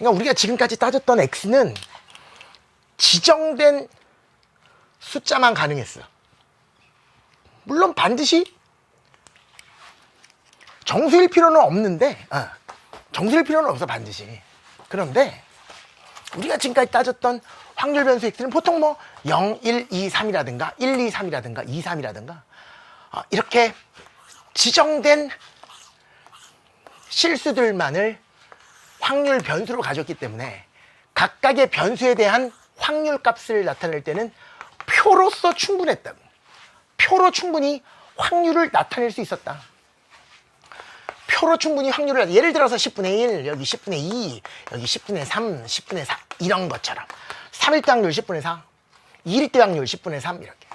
그러니까 우리가 지금까지 따졌던 x는 지정된 숫자만 가능했어. 물론 반드시 정수일 필요는 없는데, 정수일 필요는 없어 반드시. 그런데 우리가 지금까지 따졌던 확률 변수 x는 보통 뭐 0, 1, 2, 3이라든가 1, 2, 3이라든가 2, 3이라든가 이렇게 지정된 실수들만을 확률 변수로 가졌기 때문에 각각의 변수에 대한 확률 값을 나타낼 때는 표로서 충분했다고. 표로 충분히 확률을 나타낼 수 있었다. 표로 충분히 확률을, 예를 들어서 10분의 1, 여기 10분의 2, 여기 10분의 3, 10분의 4 이런 것처럼 3일 때 확률 10분의 4, 2일 때 확률 10분의 3 이렇게.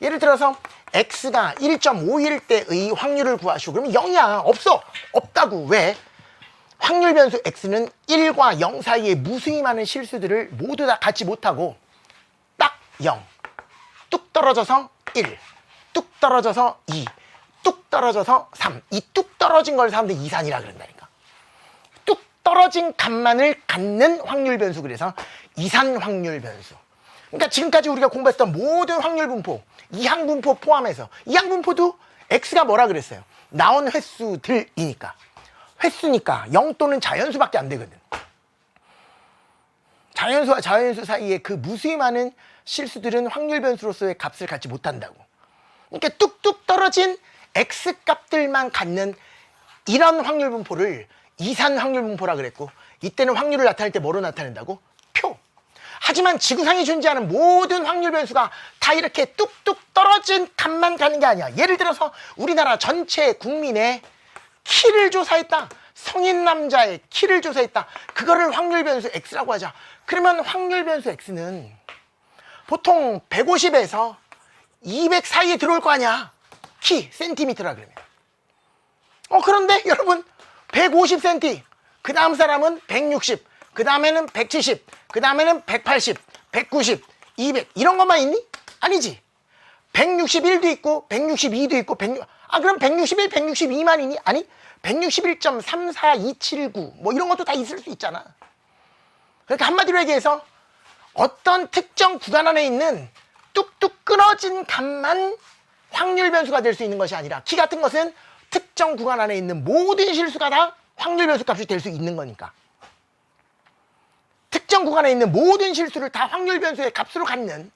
예를 들어서 x가 1.5일 때의 확률을 구하시오. 그러면 0이야. 없어. 없다고. 왜? 확률 변수 x는 1과 0 사이에 무수히 많은 실수들을 모두 다 갖지 못하고 딱 0, 뚝 떨어져서 1, 뚝 떨어져서 2, 뚝 떨어져서 3. 이 뚝 떨어진 걸 사람들이 이산이라 그런다니까. 뚝 떨어진 값만을 갖는 확률 변수, 그래서 이산 확률 변수. 그러니까 지금까지 우리가 공부했던 모든 확률 분포, 이항 분포 포함해서, 이항 분포도 x가 뭐라 그랬어요? 나온 횟수들이니까. 횟수니까 0 또는 자연수밖에 안 되거든. 자연수와 자연수 사이에 그 무수히 많은 실수들은 확률 변수로서의 값을 갖지 못한다고. 그러니까 뚝뚝 떨어진 x 값들만 갖는 이런 확률 분포를 이산 확률 분포라 그랬고, 이때는 확률을 나타낼 때 뭐로 나타낸다고? 표. 하지만 지구상에 존재하는 모든 확률 변수가 다 이렇게 뚝뚝 떨어진 값만 가는 게 아니야. 예를 들어서 우리나라 전체 국민의 키를 조사했다. 성인 남자의 키를 조사했다. 그거를 확률 변수 x라고 하자. 그러면 확률 변수 x는 보통 150에서 200 사이에 들어올 거 아니야. 키, 센티미터라 그러면. 그런데 여러분 150cm, 그 다음 사람은 160, 그 다음에는 170, 그 다음에는 180, 190, 200 이런 것만 있니? 아니지. 161도 있고 162도 있고 그럼 161, 162만 있니? 아니, 161.34279 뭐 이런 것도 다 있을 수 있잖아. 그러니까 한마디로 얘기해서 어떤 특정 구간 안에 있는 뚝뚝 끊어진 값만 확률 변수가 될 수 있는 것이 아니라, 키 같은 것은 특정 구간 안에 있는 모든 실수가 다 확률 변수 값이 될 수 있는 거니까. 특정 구간에 있는 모든 실수를 다 확률 변수의 값으로 갖는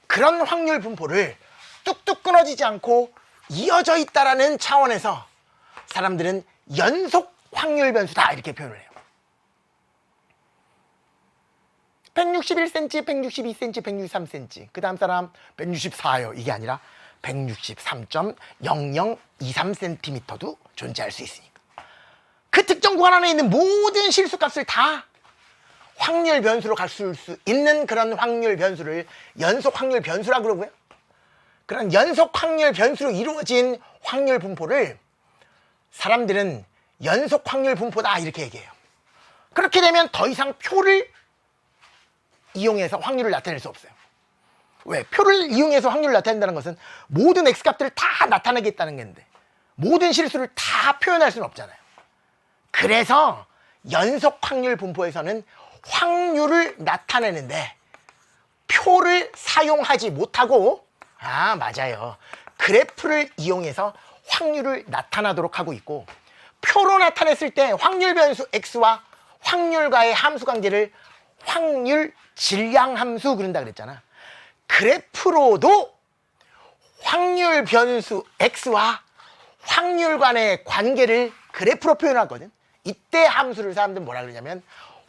그런 확률 분포를 뚝뚝 끊어지지 않고 이어져 있다라는 차원에서 사람들은 연속 확률 변수다 이렇게 표현을 해요. 161cm, 162cm, 163cm. 그 다음 사람 164요. 이게 아니라 163.0023cm도 존재할 수 있으니까. 그 특정 구간 안에 있는 모든 실수값을 다 확률 변수로 갈 수 있는 그런 확률 변수를 연속 확률 변수라고 그러고요. 그런 연속 확률 변수로 이루어진 확률 분포를 사람들은 연속 확률 분포다 이렇게 얘기해요. 그렇게 되면 더 이상 표를 이용해서 확률을 나타낼 수 없어요. 왜? 표를 이용해서 확률을 나타낸다는 것은 모든 x값들을 다 나타내겠다는 건데 모든 실수를 다 표현할 수는 없잖아요. 그래서 연속 확률 분포에서는 확률을 나타내는데 표를 사용하지 못하고, 맞아요, 그래프를 이용해서 확률을 나타나도록 하고 있고, 표로 나타냈을 때 확률 변수 x와 확률과의 함수 관계를 확률 질량 함수 그런다 그랬잖아. 그래프로도 확률 변수 x와 확률 간의 관계를 그래프로 표현하거든. 이때 함수를 사람들은 뭐라 그러냐면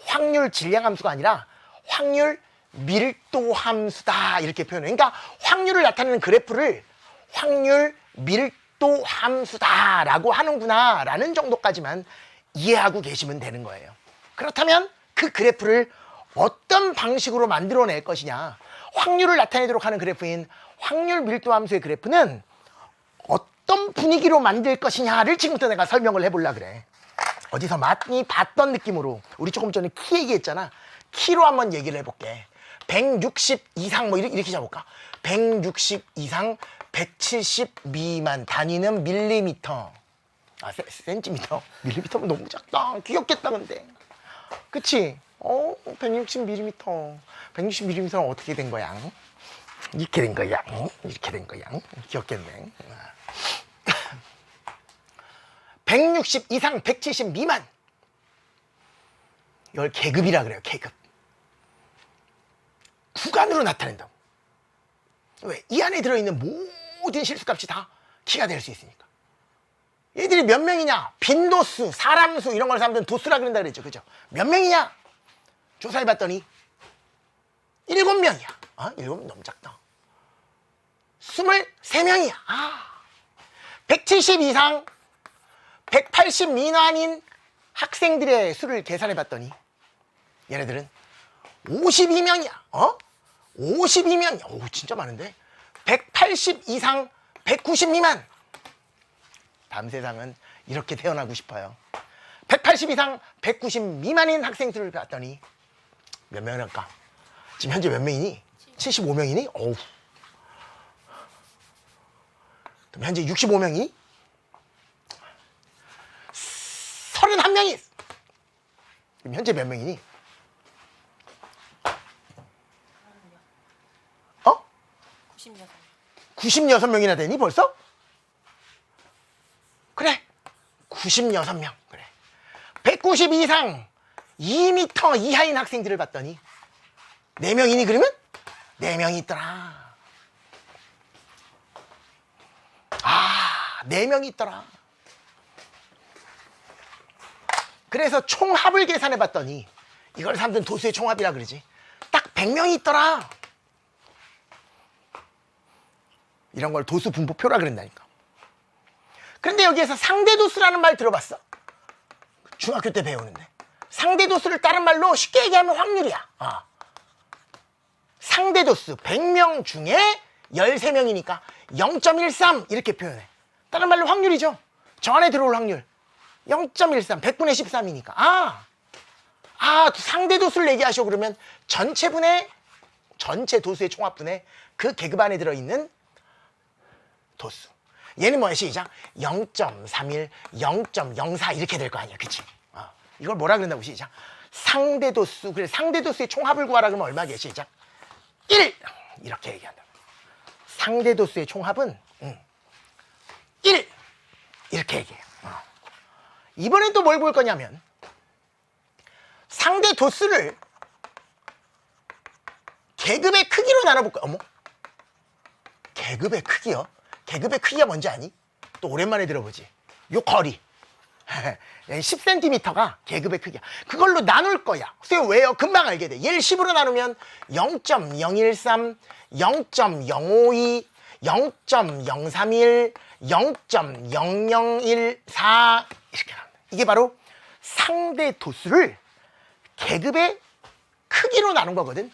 확률 질량 함수가 아니라 확률 밀도 함수다 이렇게 표현해. 그러니까 확률을 나타내는 그래프를 확률 밀도 함수다 라고 하는구나 라는 정도까지만 이해하고 계시면 되는 거예요. 그렇다면 그 그래프를 어떤 방식으로 만들어낼 것이냐, 확률을 나타내도록 하는 그래프인 확률 밀도 함수의 그래프는 어떤 분위기로 만들 것이냐를 지금부터 내가 설명을 해보려고 그래. 어디서 많이 봤던 느낌으로, 우리 조금 전에 키 얘기했잖아. 키로 한번 얘기를 해볼게. 160 이상 뭐 이렇게 잡을까? 160 이상 170 미만 단위는 밀리미터. 센티미터. 밀리미터면 너무 작다. 귀엽겠다 근데. 그치? 160mm. 160mm는 어떻게 된 거야? 이렇게 된 거야. 이렇게 된 거야. 귀엽겠네. 160 이상 170 미만. 이걸 계급이라 그래요. 계급. 구간으로 나타낸다고. 왜? 이 안에 들어있는 모든 실수값이 다 키가 될 수 있으니까. 얘들이 몇 명이냐? 빈도수, 사람수 이런 걸 사람들은 도수라 그런다 그랬죠. 그죠? 몇 명이냐? 조사해봤더니 7명이야. 7명 너무 작다. 23명이야. 170 이상 180 미만인 학생들의 수를 계산해봤더니 얘네들은 52명이야. 52명이야. 오, 진짜 많은데? 180 이상 190 미만. 다음 세상은 이렇게 태어나고 싶어요. 180 이상 190 미만인 학생 수를 봤더니 몇 명일까? 지금 현재 몇 명이니? 75명이니? 어우. 그럼 현재 65명이? 31명이. 그럼 현재 몇 명이니? 96명이나 되니 벌써? 그래. 96명. 그래. 190 이상 2m 이하인 학생들을 봤더니 4명이니 그러면? 4명이 있더라. 4명이 있더라. 그래서 총합을 계산해 봤더니 이걸 사람들은 도수의 총합이라 그러지. 딱 100명이 있더라. 이런 걸 도수 분포표라 그런다니까. 그런데 여기에서 상대도수라는 말 들어봤어? 중학교 때 배우는데. 상대도수를 다른 말로 쉽게 얘기하면 확률이야. 상대도수 100명 중에 13명이니까 0.13 이렇게 표현해. 다른 말로 확률이죠. 저 안에 들어올 확률 0.13 100분의 13이니까 상대도수를 얘기하시오. 그러면 전체 도수의 총합분의 그 계급 안에 들어있는 도수. 얘는 뭐야? 시작. 0.31 0.04 이렇게 될 거 아니야. 그치? 이걸 뭐라 그런다고? 시작. 상대도수. 그래, 상대도수의 총합을 구하라 그러면 얼마게? 시작. 1 이렇게 얘기한다. 상대도수의 총합은 1 이렇게 얘기해요. 이번엔 또 뭘 볼 거냐면 상대도수를 계급의 크기로 나눠볼 거야. 어머, 계급의 크기요? 계급의 크기가 뭔지 아니? 또 오랜만에 들어보지. 요 거리 10cm가 계급의 크기야. 그걸로 나눌 거야. 그래서 왜요? 금방 알게 돼. 얘를 10으로 나누면 0.013, 0.052, 0.031, 0.0014 이렇게 나옵니다. 이게 바로 상대 도수를 계급의 크기로 나눈 거거든.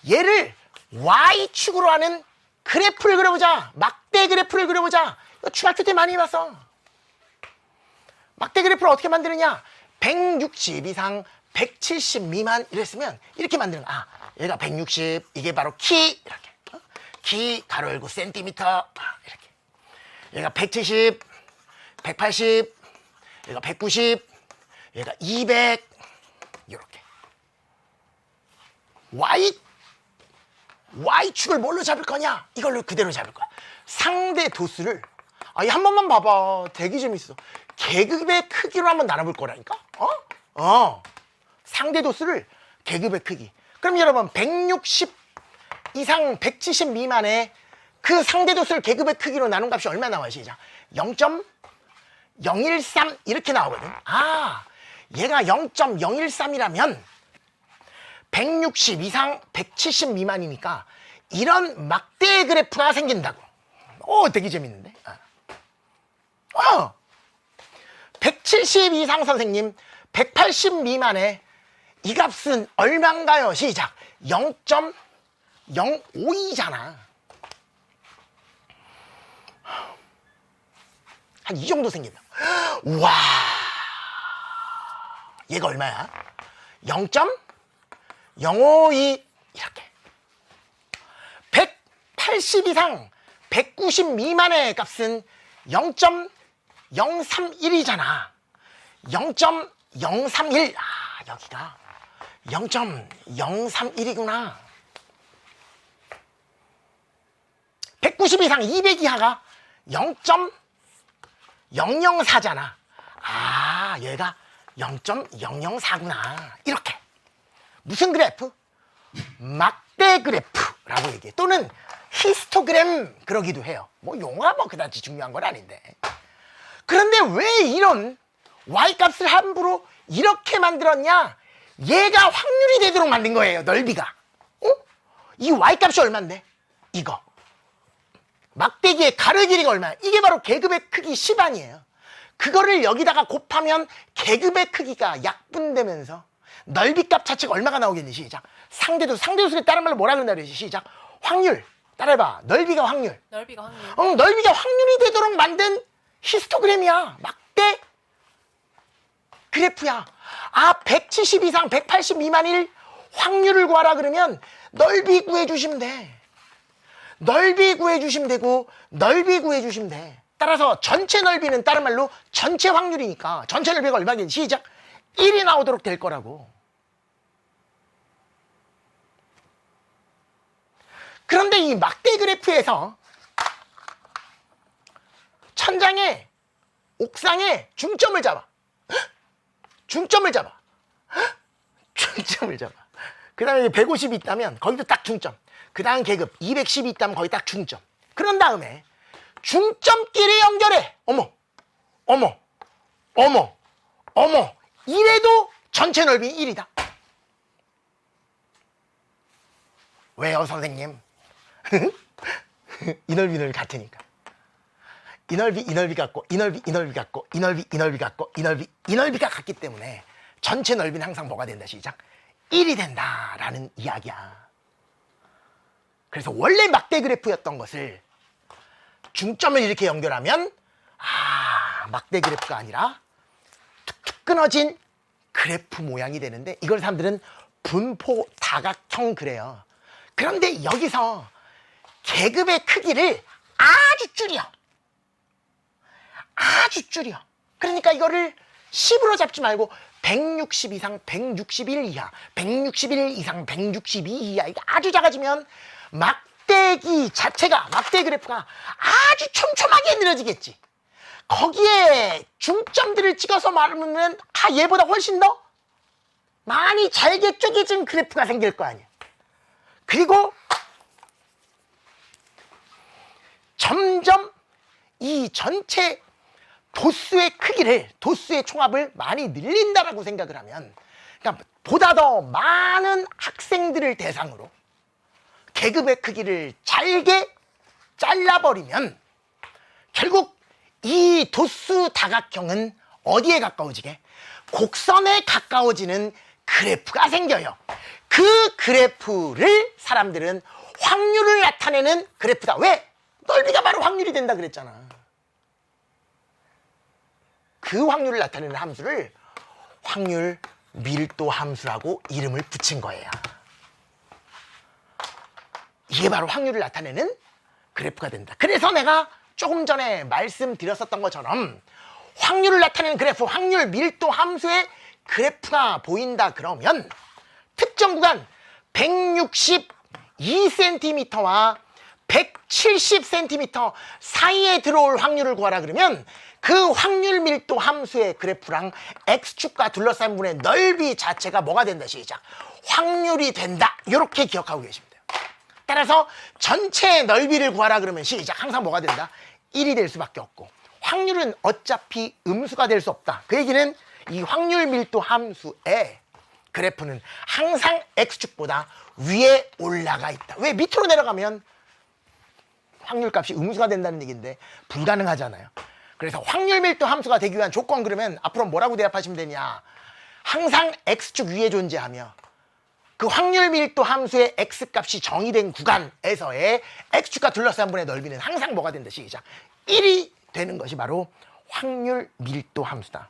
얘를 Y축으로 하는 그래프를 그려보자. 막대 그래프를 그려보자. 이거 중학교 때 많이 해봤어. 막대 그래프를 어떻게 만드느냐? 160 이상 170 미만 이랬으면 이렇게 만드는 거야. 얘가 160, 이게 바로 키 이렇게. 키 가로 열고 센티미터 이렇게. 얘가 170, 180, 얘가 190, 얘가 200 이렇게. Y축을 뭘로 잡을 거냐? 이걸로 그대로 잡을 거야. 상대 도수를 한 번만 봐봐. 되게 재밌어. 계급의 크기로 한번 나눠볼 거라니까? 상대 도수를 계급의 크기. 그럼 여러분 160 이상 170 미만의 그 상대 도수를 계급의 크기로 나눈 값이 얼마 나와요? 시작. 0.013 이렇게 나오거든. 얘가 0.013이라면 160 이상 170 미만이니까 이런 막대 그래프가 생긴다고. 되게 재밌는데. 170 이상 선생님, 180 미만의 이 값은 얼마인가요? 시작. 0.052잖아. 한 이 정도 생긴다. 우와. 얘가 얼마야? 0.052 이렇게. 180 이상 190 미만의 값은 0.031이잖아. 0.031. 여기가 0.031이구나. 190 이상 200 이하가 0.004잖아. 아, 얘가 0.004구나. 이렇게. 무슨 그래프? 막대 그래프라고 얘기해. 또는 히스토그램 그러기도 해요. 뭐 용어가 뭐 그다지 중요한 건 아닌데. 그런데 왜 이런 y값을 함부로 이렇게 만들었냐? 얘가 확률이 되도록 만든 거예요. 넓이가. 이 y값이 얼만데? 이거. 막대기의 가로 길이가 얼마야? 이게 바로 계급의 크기 10안이에요. 그거를 여기다가 곱하면 계급의 크기가 약분되면서 넓이값 자체가 얼마가 나오겠니? 시작. 상대도수를 다른 말로 뭐라 그런다 그러지? 시작. 확률. 따라해봐. 넓이가 확률. 넓이가 확률. 넓이가 확률이 되도록 만든 히스토그램이야. 막대 그래프야. 아, 170 이상 180 미만일 확률을 구하라 그러면 넓이 구해주시면 돼. 넓이 구해주시면 되고 넓이 구해주시면 돼. 따라서 전체 넓이는 다른 말로 전체 확률이니까 전체 넓이가 얼마겠니? 시작. 1이 나오도록 될 거라고. 그런데 이 막대 그래프에서 천장에 옥상에 중점을 잡아. 중점을 잡아. 중점을 잡아. 그 다음에 150이 있다면 거기도 딱 중점. 그 다음 계급 210이 있다면 거기 딱 중점. 그런 다음에 중점끼리 연결해. 어머, 어머, 어머, 어머. 이래도 전체 넓이 1이다. 왜요, 선생님? 이 넓이는 같으니까. 이 넓이 같고, 이 넓이 같고, 이 넓이 같고, 이 넓이가 같기 때문에 전체 넓이는 항상 뭐가 된다? 시작. 1이 된다라는 이야기야. 그래서 원래 막대 그래프였던 것을 중점을 이렇게 연결하면 막대 그래프가 아니라 툭툭 끊어진 그래프 모양이 되는데 이걸 사람들은 분포 다각형 그래요. 그런데 여기서 계급의 크기를 아주 줄여. 아주 줄여. 그러니까 이거를 10으로 잡지 말고 160 이상 161 이하 161 이상 162 이하 이게 아주 작아지면 막대기 자체가 막대 그래프가 아주 촘촘하게 늘어지겠지. 거기에 중점들을 찍어서 말하면 얘보다 훨씬 더 많이 잘게 쪼개진 그래프가 생길 거 아니야. 그리고 점점 이 전체 도수의 크기를, 도수의 총합을 많이 늘린다라고 생각을 하면, 그러니까 보다 더 많은 학생들을 대상으로 계급의 크기를 잘게 잘라버리면 결국 이 도수 다각형은 어디에 가까워지게? 곡선에 가까워지는 그래프가 생겨요. 그 그래프를 사람들은 확률을 나타내는 그래프다. 왜? 넓이가 바로 확률이 된다 그랬잖아. 그 확률을 나타내는 함수를 확률 밀도 함수라고 이름을 붙인 거예요. 이게 바로 확률을 나타내는 그래프가 된다. 그래서 내가 조금 전에 말씀드렸었던 것처럼 확률을 나타내는 그래프, 확률 밀도 함수의 그래프가 보인다 그러면 특정 구간 162cm와 170cm 사이에 들어올 확률을 구하라 그러면 그 확률 밀도 함수의 그래프랑 x축과 둘러싼 분의 넓이 자체가 뭐가 된다? 시작. 확률이 된다. 이렇게 기억하고 계시면 돼요. 따라서 전체 넓이를 구하라 그러면 시작. 항상 뭐가 된다? 1이 될 수밖에 없고 확률은 어차피 음수가 될 수 없다. 그 얘기는 이 확률 밀도 함수의 그래프는 항상 x축보다 위에 올라가 있다. 왜? 밑으로 내려가면 확률값이 음수가 된다는 얘기인데 불가능하잖아요. 그래서 확률 밀도 함수가 되기 위한 조건 그러면 앞으로 뭐라고 대답하시면 되냐? 항상 x축 위에 존재하며 그 확률 밀도 함수의 x값이 정의된 구간에서의 x축과 둘러싼 분의 넓이는 항상 뭐가 된다? 시작. 1이 되는 것이 바로 확률 밀도 함수다.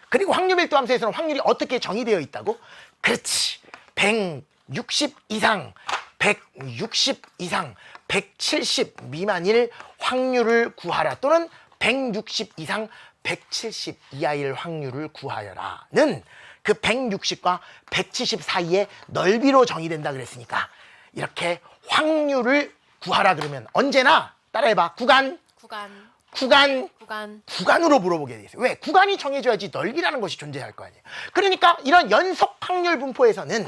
그리고 확률 밀도 함수에서는 확률이 어떻게 정의되어 있다고? 그렇지. 160 이상, 160 이상, 170 미만일 확률을 구하라 또는 160 이상 170 이하일 확률을 구하여라는 그 160과 170 사이의 넓이로 정의된다 그랬으니까 이렇게 확률을 구하라 그러면 언제나 따라해봐. 구간으로 물어보게 돼 있어요. 왜? 구간이 정해져야지 넓이라는 것이 존재할 거 아니에요. 그러니까 이런 연속 확률 분포에서는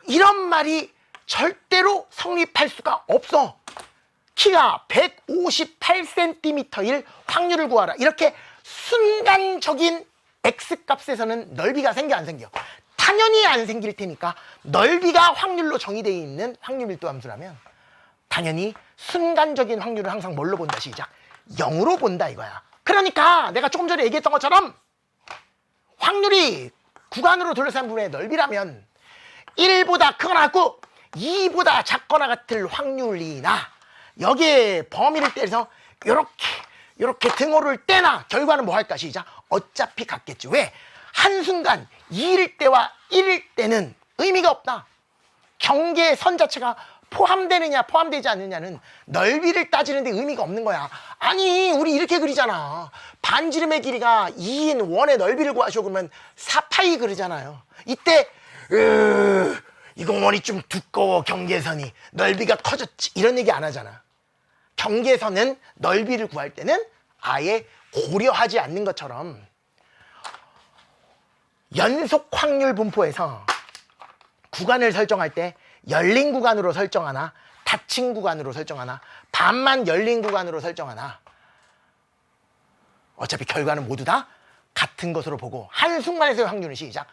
이런 말이 절대로 성립할 수가 없어. 키가 158cm일 확률을 구하라. 이렇게 순간적인 X값에서는 넓이가 생겨 안 생겨? 당연히 안 생길 테니까 넓이가 확률로 정의되어 있는 확률 밀도 함수라면 당연히 순간적인 확률을 항상 뭘로 본다? 시작. 0으로 본다 이거야. 그러니까 내가 조금 전에 얘기했던 것처럼 확률이 구간으로 둘러싼 부분의 넓이라면 1보다 크거나 같고 2보다 작거나 같을 확률이나 여기에 범위를 떼서 이렇게 등호를 떼나 결과는 뭐 할까? 시작. 어차피 같겠지. 왜? 한순간 2일 때와 1일 때는 의미가 없다. 경계선 자체가 포함되느냐 포함되지 않느냐는 넓이를 따지는데 의미가 없는 거야. 아니 우리 이렇게 그리잖아. 반지름의 길이가 2인 원의 넓이를 구하시오 그러면 4파이 그러잖아요. 이때 이 공원이 좀 두꺼워 경계선이 넓이가 커졌지 이런 얘기 안 하잖아. 경계선은 넓이를 구할 때는 아예 고려하지 않는 것처럼 연속 확률 분포에서 구간을 설정할 때 열린 구간으로 설정하나 닫힌 구간으로 설정하나 반만 열린 구간으로 설정하나 어차피 결과는 모두 다 같은 것으로 보고 한순간에서의 확률은 시작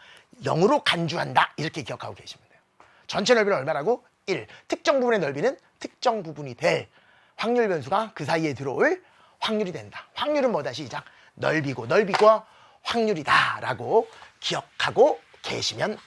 0으로 간주한다 이렇게 기억하고 계시면 돼요. 전체 넓이는 얼마라고? 1. 특정 부분의 넓이는 특정 부분이 될 확률 변수가 그 사이에 들어올 확률이 된다. 확률은 뭐다? 시작. 넓이고 확률이다 라고 기억하고 계시면